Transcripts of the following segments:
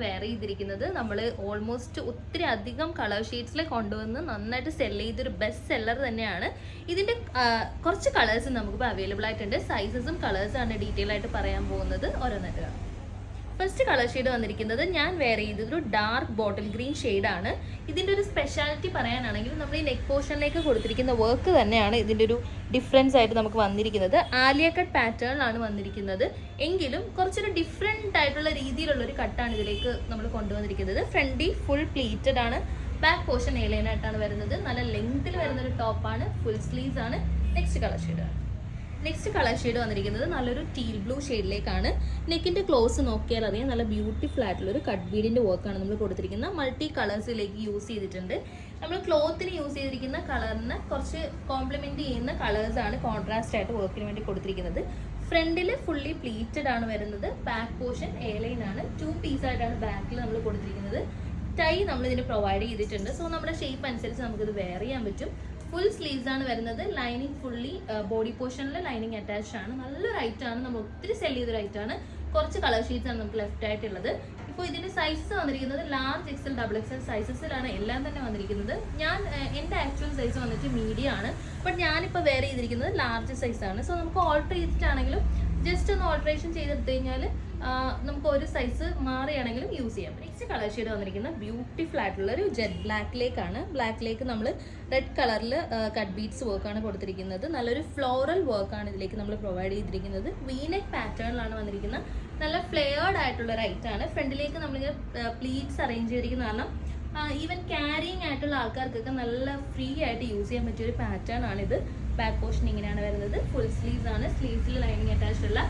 Wear ചെയ്തിരിക്കുന്നത് നമ്മൾ almost ഒത്തിരി അധികം കളർ ഷെയ്ഡ്സിൽ കൊണ്ടുവന്ന് നന്നായിട്ട് സെല് ചെയ്തൊരു ബെസ്റ്റ് സെല്ലർ തന്നെയാണ്. ഇതിൻ്റെ കുറച്ച് കളേഴ്സ് നമുക്കിപ്പോൾ അവൈലബിൾ ആയിട്ടുണ്ട്. സൈസസും കളേഴ്സാണ് ഡീറ്റെയിൽ ആയിട്ട് പറയാൻ പോകുന്നത്. ഓരോന്നായിട്ട് കാണാം. ഫസ്റ്റ് കളർ ഷെയ്ഡ് വന്നിരിക്കുന്നത് ഞാൻ വെയർ ചെയ്തൊരു ഡാർക്ക് ബോട്ടിൽ ഗ്രീൻ ഷെയ്ഡാണ്. ഇതിൻ്റെ ഒരു സ്പെഷ്യാലിറ്റി പറയാനാണെങ്കിൽ നമ്മൾ ഈ നെക്ക് പോർഷനിലേക്ക് കൊടുത്തിരിക്കുന്ന വർക്ക് തന്നെയാണ് ഇതിൻ്റെ ഒരു ഡിഫറൻസ് ആയിട്ട് നമുക്ക് വന്നിരിക്കുന്നത്. ആലിയ കട്ട് പാറ്റേണിലാണ് വന്നിരിക്കുന്നത്. എങ്കിലും കുറച്ചൊരു ഡിഫറെൻ്റ് ആയിട്ടുള്ള രീതിയിലുള്ളൊരു കട്ടാണ് ഇതിലേക്ക് നമ്മൾ കൊണ്ടുവന്നിരിക്കുന്നത്. ഫ്രണ്ടി ഫുൾ പ്ലീറ്റഡ് ആണ്. ബാക്ക് പോർഷൻ ഏലൈനായിട്ടാണ് വരുന്നത്. നല്ല ലെങ്ത്തിൽ വരുന്നൊരു ടോപ്പാണ്. ഫുൾ സ്ലീവ്സ് ആണ്. നെക്സ്റ്റ് കളർ ഷെയ്ഡ് വന്നിരിക്കുന്നത് നല്ലൊരു ടീൽ ബ്ലൂ ഷെയ്ഡിലേക്കാണ്. നെക്കിൻ്റെ ക്ലോസ് നോക്കിയാൽ അറിയാം നല്ല ബ്യൂട്ടിഫുൾ ആയിട്ടുള്ളൊരു കട്ട് ബീഡിൻ്റെ വർക്കാണ് നമ്മൾ കൊടുത്തിരിക്കുന്നത്. മൾട്ടി കളേഴ്സിലേക്ക് യൂസ് ചെയ്തിട്ടുണ്ട്. നമ്മൾ ക്ലോത്തിന് യൂസ് ചെയ്തിരിക്കുന്ന കളറിന് കുറച്ച് കോംപ്ലിമെൻറ്റ് ചെയ്യുന്ന കളേഴ്സാണ് കോൺട്രാസ്റ്റ് ആയിട്ട് വർക്കിന് വേണ്ടി കൊടുത്തിരിക്കുന്നത്. ഫ്രണ്ടിൽ ഫുള്ളി പ്ലീറ്റഡ് ആണ് വരുന്നത്. ബാക്ക് പോർഷൻ എയർലൈൻ ആണ്. 2 പീസായിട്ടാണ് ബാക്കിൽ നമ്മൾ കൊടുത്തിരിക്കുന്നത്. ടൈ നമ്മൾ ഇതിന് പ്രൊവൈഡ് ചെയ്തിട്ടുണ്ട്. സോ നമ്മുടെ ഷേപ്പ് അനുസരിച്ച് നമുക്കിത് വെയർ ചെയ്യാൻ പറ്റും. ഫുൾ സ്ലീവ്സ് ആണ് വരുന്നത്. ലൈനിങ് ഫുള്ളി ബോഡി പോർഷനിൽ ലൈനിങ് അറ്റാച്ച്ഡ് ആണ്. നല്ലൊരു ഐറ്റാണ്. നമ്മൾ ഒത്തിരി സെല് ചെയ്തൊരു ഐറ്റാണ്. കുറച്ച് കളർ ഷീറ്റ്സ് ആണ് നമുക്ക് ലെഫ്റ്റ് ആയിട്ടുള്ളത്. ഇപ്പോൾ ഇതിൻ്റെ സൈസസ് വന്നിരിക്കുന്നത് ലാർജ് എക്സൽ XXL സൈസസിലാണ് എല്ലാം തന്നെ വന്നിരിക്കുന്നത്. എൻ്റെ ആക്ച്വൽ സൈസ് വന്നിട്ട് മീഡിയം ആണ്. ബട്ട് ഞാനിപ്പോൾ വെയർ ചെയ്തിരിക്കുന്നത് ലാർജ് സൈസാണ്. സോ നമുക്ക് ഓൾട്ടർ ചെയ്തിട്ടാണെങ്കിലും ജസ്റ്റ് ഒന്ന് ഓൾട്ടറേഷൻ ചെയ്തെടുത്തു കഴിഞ്ഞാൽ നമുക്ക് ഒരു സൈസ് മാറിയാണെങ്കിലും യൂസ് ചെയ്യാം. നെക്സ്റ്റ് കളർ ഷെയ്ഡ് വന്നിരിക്കുന്നത് ബ്യൂട്ടിഫുൾ ആയിട്ടുള്ള ഒരു ജെറ്റ് ബ്ലാക്കിലേക്കാണ്. ബ്ലാക്കിലേക്ക് നമ്മൾ റെഡ് കളറിൽ കട്ട് ബീഡ്സ് വർക്കാണ് കൊടുത്തിരിക്കുന്നത്. നല്ലൊരു ഫ്ലോറൽ വർക്കാണ് ഇതിലേക്ക് നമ്മൾ പ്രൊവൈഡ് ചെയ്തിരിക്കുന്നത്. വീനെക്ക് പാറ്റേണിലാണ് വന്നിരിക്കുന്നത്. നല്ല ഫ്ലെയർഡ് ആയിട്ടുള്ള ഒരു ഐറ്റാണ്. ഫ്രണ്ടിലേക്ക് നമ്മളിങ്ങനെ പ്ലീറ്റ്സ് അറേഞ്ച് ചെയ്തിരിക്കുന്ന കാരണം ഈവൻ ക്യാരിങ് ആയിട്ടുള്ള ആൾക്കാർക്കൊക്കെ നല്ല ഫ്രീ ആയിട്ട് യൂസ് ചെയ്യാൻ പറ്റിയ ഒരു പാറ്റേൺ ആണിത്. ബാക്ക് പോർഷൻ ഇങ്ങനെയാണ് വരുന്നത്. ഫുൾ സ്ലീവ്സ് ആണ്. സ്ലീവ്സിൽ ലൈനിങ് അറ്റാച്ച്ഡ് ഉള്ള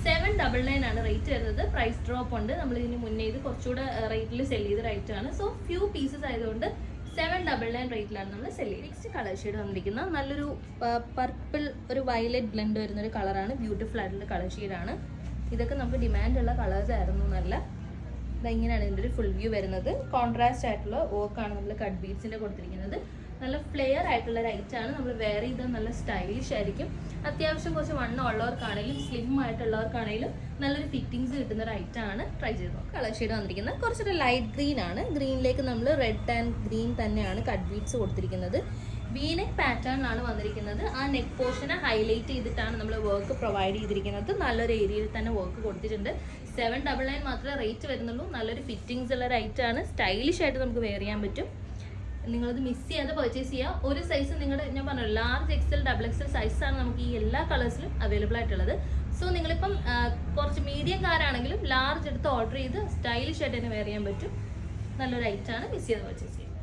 799 ആണ് റേറ്റ് വരുന്നത്. പ്രൈസ് ഡ്രോപ്പ് ഉണ്ട്. നമ്മൾ ഇതിന് മുന്നേ ഇത് കുറച്ചുകൂടെ റേറ്റിൽ സെല് ചെയ്ത റേറ്റ് ആണ്. സോ ഫ്യൂ പീസസ് ആയതുകൊണ്ട് 799 റേറ്റിലാണ് നമ്മൾ സെല് ചെയ്യുന്നത്. നെക്സ്റ്റ് കളർ ഷെയ്ഡ് വന്നിരിക്കുന്ന നല്ലൊരു പർപ്പിൾ ഒരു വയലറ്റ് ബ്ലെൻഡ് വരുന്നൊരു കളറാണ്. ബ്യൂട്ടിഫുൾ ആയിട്ടുള്ള കളർ ഷെയ്ഡാണ്. ഇതൊക്കെ നമുക്ക് ഡിമാൻഡുള്ള കളേഴ്സ് ആയിരുന്നു. നല്ല ഇങ്ങനെയാണ് ഇതിൻ്റെ ഒരു ഫുൾ വ്യൂ വരുന്നത്. കോൺട്രാസ്റ്റ് ആയിട്ടുള്ള വർക്കാണ് നമ്മൾ കട്ട് ബീഡ്സിൻ്റെ കൊടുത്തിരിക്കുന്നത്. നല്ല ഫ്ലെയർ ആയിട്ടുള്ള റൈറ്റാണ്. നമ്മൾ വെയർ ചെയ്താൽ നല്ല സ്റ്റൈലിഷ് ആയിരിക്കും. അത്യാവശ്യം കുറച്ച് വണ്ണം ഉള്ളവർക്കാണെങ്കിലും സ്ലിം ആയിട്ടുള്ളവർക്കാണെങ്കിലും നല്ലൊരു ഫിറ്റിങ്സ് കിട്ടുന്ന റൈറ്റാണ്. ട്രൈ ചെയ്തോ. കളർ ഷെയ്ഡ് വന്നിരിക്കുന്നത് കുറച്ചൊരു ലൈറ്റ് ഗ്രീൻ ആണ്. ഗ്രീനിലേക്ക് നമ്മൾ റെഡ് ആൻഡ് ഗ്രീൻ തന്നെയാണ് കട്ട് ബീഡ്സ് കൊടുത്തിരിക്കുന്നത്. വീനെക്ക് പാറ്റേണിലാണ് വന്നിരിക്കുന്നത്. ആ നെക്ക് പോർഷനെ ഹൈലൈറ്റ് ചെയ്തിട്ടാണ് നമ്മൾ വർക്ക് പ്രൊവൈഡ് ചെയ്തിരിക്കുന്നത്. നല്ലൊരു ഏരിയയിൽ തന്നെ വർക്ക് കൊടുത്തിട്ടുണ്ട്. 799 മാത്രമേ റേറ്റ് വരുന്നുള്ളൂ. നല്ലൊരു ഫിറ്റിങ്സ് ഉള്ള റൈറ്റാണ്. സ്റ്റൈലിഷ് ആയിട്ട് നമുക്ക് വെയർ ചെയ്യാൻ പറ്റും. നിങ്ങളത് മിസ് ചെയ്യാതെ പർച്ചേസ് ചെയ്യുക. ഒരു സൈസ് നിങ്ങളുടെ ഞാൻ പറഞ്ഞു ലാർജ് XXL സൈസാണ് നമുക്ക് ഈ എല്ലാ കളേഴ്സിലും അവൈലബിൾ ആയിട്ടുള്ളത്. സോ നിങ്ങളിപ്പം കുറച്ച് മീഡിയം കാരാണെങ്കിലും ലാർജ് എടുത്ത് ഓർഡർ ചെയ്ത് സ്റ്റൈലിഷ് ആയിട്ട് തന്നെ വെയർ ചെയ്യാൻ പറ്റും. നല്ലൊരു ഐറ്റാണ്. മിസ് ചെയ്യാതെ പർച്ചേസ് ചെയ്യുക.